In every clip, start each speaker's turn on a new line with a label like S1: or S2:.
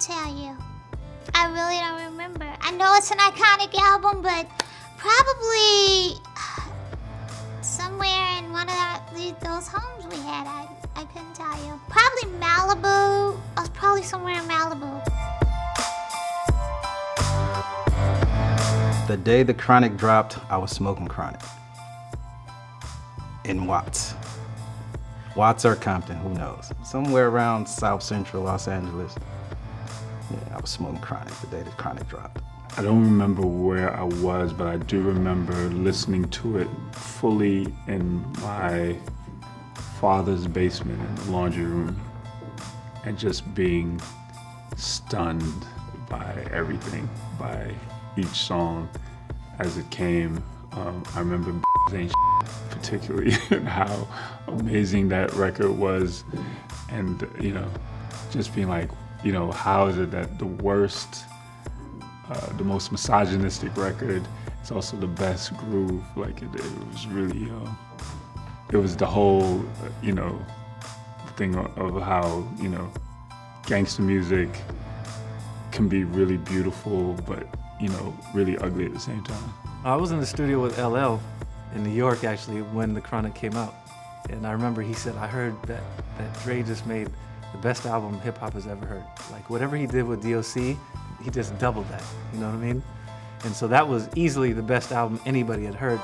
S1: tell you. I really don't remember. I know it's an iconic album, but probably somewhere in one of those homes we had. I couldn't tell you. Probably Malibu. I was probably somewhere in Malibu.
S2: The day the Chronic dropped, I was smoking Chronic. In Watts. Watts or Compton, who knows? Somewhere around South Central Los Angeles. Yeah, I was smoking Chronic the day the Chronic dropped.
S3: I don't remember where I was, but I do remember listening to it fully in my father's basement in the laundry room and just being stunned by everything, by each song as it came. I remember Ain't particularly and how amazing that record was, and you know, just being like, you know, how is it that the worst, the most misogynistic record is also the best groove? Like it was really, it was the whole, you know, thing of how, you know, gangster music can be really beautiful, but you know, really ugly at the same time.
S4: I was in the studio with LL in New York actually when the Chronic came out, and I remember he said, I heard that Dre just made the best album hip hop has ever heard. Like whatever he did with DOC, he just doubled that, you know what I mean? And so that was easily the best album anybody had heard.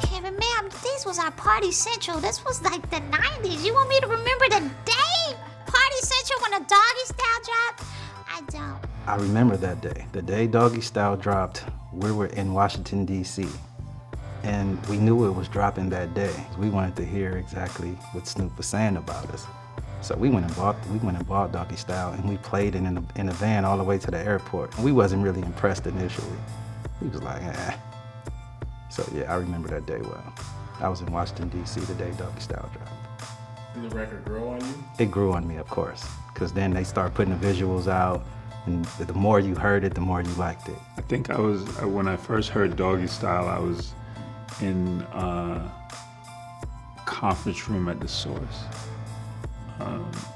S1: Can't remember, this was our Party Central. This was like the 90s. You want me to remember the day Party Central when a Doggy Style dropped? I don't.
S2: I remember that day. The day Doggy Style dropped, we were in Washington, D.C. And we knew it was dropping that day. We wanted to hear exactly what Snoop was saying about us. So we went and bought Doggy Style, and we played it in a van all the way to the airport. And we wasn't really impressed initially. We was like, eh. So yeah, I remember that day well. I was in Washington, D.C. the day Doggy Style dropped.
S5: Did the record grow on you?
S2: It grew on me, of course, because then they started putting the visuals out, and the more you heard it, the more you liked it.
S3: I think I was, when I first heard Doggy Style, I was in a conference room at the Source.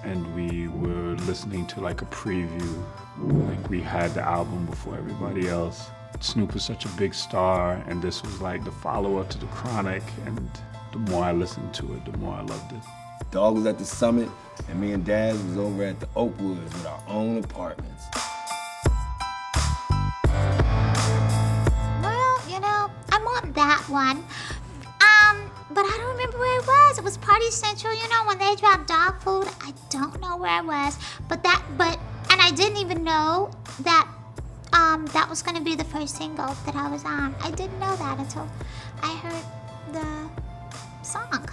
S3: And we were listening to like a preview. Like we had the album before everybody else. Snoop was such a big star, and this was like the follow-up to the Chronic, and the more I listened to it, the more I loved it.
S6: Dog was at the Summit, and me and Dad was over at the Oakwoods with our own apartments.
S1: Well, you know, I'm on that one. But I don't remember where it was. It was Party Central, you know, when they dropped Dog Food. I don't know where I was. And I didn't even know that that was gonna be the first single that I was on. I didn't know that until I heard the song.